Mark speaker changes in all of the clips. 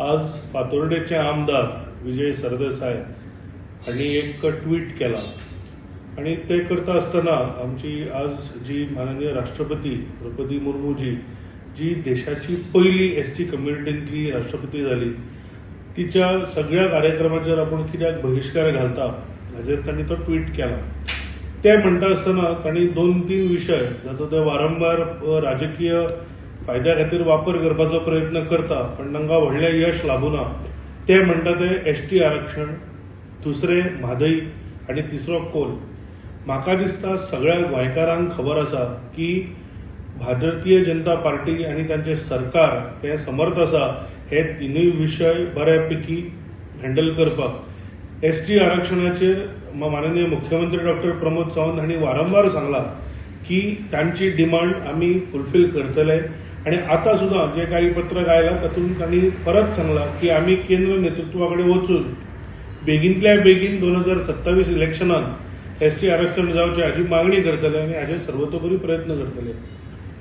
Speaker 1: आज फातोर्डेचे आमदार विजय सरदेसाय हांणी एक ट्वीट केला आणि ते करता आसतना आमची आज जी माननीय राष्ट्रपती द्रौपदी मुर्मू जी देशाची पहिली एसटी कम्युनिटींतली राष्ट्रपती जाली, तिच्या सगळ्या कार्यक्रमाचेर आपण कित्याक बहिष्कार घालता हाचेर तांणी तो ट्वीट केला। ते म्हणटा आसतना तांणी 2-3 विशय जाचो ते वारंवार राजकीय फायद्या खातीर वापर करपाचो प्रयत्न करता पण तांकां व्हडलें यश लाभूना। ते म्हणटा ते एसटी आरक्षण, दुसरे म्हादई आनी तिसरो कोल। म्हाका दिसता सगळ्या गोंयकारांक खबर आसा की भारतीय जनता पार्टी आनी तांचे सरकार ते समर्थ आसा हे तिनूय विशय बऱ्यापैकी हँडल करपाक। एसटी आरक्षणाचेर माननीय मुख्यमंत्री डॉक्टर प्रमोद सावंत हांणी वारंवार सांगला की तांची डिमांड आमी फुलफील करतले आणि आता सुद्धा जे काही पत्रक आयला तातूंत तांणी परत सांगला की आमी केंद्र नेतृत्वा कडेन वचून बेगिंतल्या बेगीन 2027 इलेक्शनात एसटी आरक्षण जावचें हाची मागणी करतले आनी हाचे सर्वतोपरी प्रयत्न करतले।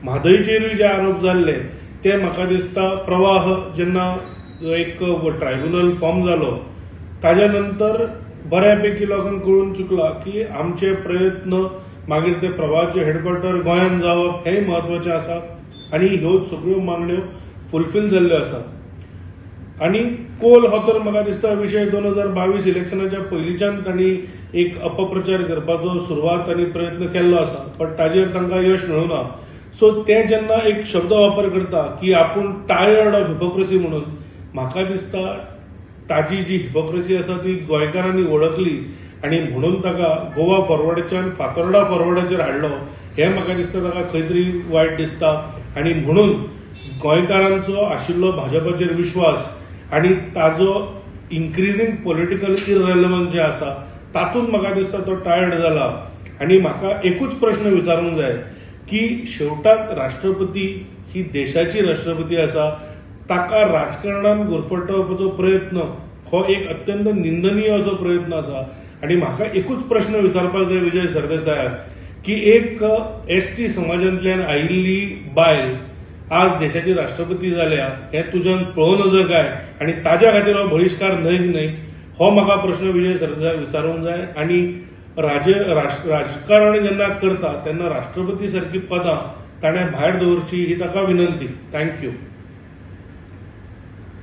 Speaker 1: म्हादईचेरूय जे आरोप जाल्ले ते म्हाका दिसता प्रवाह जेन्ना एक ट्रायब्युनल फॉर्म जालो ताज्या नंतर बऱ्यापैकी लोकांक कळून चुकला की आमचे प्रयत्न मागीर ते प्रवाहाचे हेडक्वॉर्टर गोंयांत जावप हेय म्हत्वाचें आसा आनी ह्यो सगळ्यो मागण्यो फुलफील जाल्ल्यो आसात। आनी कोल हो तर म्हाका दिसता विशय 2022 इलेक्शनाच्या पयलींच्यान तांणी एक अपप्रचार करपाचो सुरवात आनी प्रयत्न केल्लो आसा पण ताजेर तांकां यश मेळुना। सो ते जेन्ना एक शब्द वापर करता की आपूण टायर्ड ऑफ हिपोक्रेसी म्हणून, म्हाका दिसता ताजी जी हिपोक्रेसी आसा ती गोंयकारांनी वळखली आणि म्हणून ताका गोवा फॉरवर्डाच्यान फातोर्डा फॉरवर्डाचेर हाडलो हें म्हाका दिसता ताका खंय तरी वायट दिसता आणि म्हणून गोंयकारांचो आशिल्लो भाजपाचेर विश्वास आणि ताजो इन्क्रिजींग पॉलिटिकल इररेलेवन्स जे आसा तातूंत म्हाका दिसता तो टायर्ड जाला। आणि म्हाका एकूच प्रश्न विचारूंक जाय की शेवटाक राष्ट्रपती ही देशाची राष्ट्रपती आसा, ताका राजकारणान गुरफटवपाचो प्रयत्न हो एक अत्यंत निंदनीय असो प्रयत्न आसा। आणि म्हाका एकूच प्रश्न विचारपाक जाय विजय सरदेसायाक की एक एसटी समाजांतल्यान आयिल्ली बायल आज देशाची राष्ट्रपती जाल्या हें तुज्यान पळोवन नजर काय आणि ताज्या खातीर हो बहिष्कार न्हय हो म्हाका प्रश्न विजय सरदेसायाक विचारूंक जाय। आणि राजकारण जेन्ना करता तेन्ना राष्ट्रपती सारकी पदां ताणें भायर दवरची ही ताका विनंती। थँक्यू।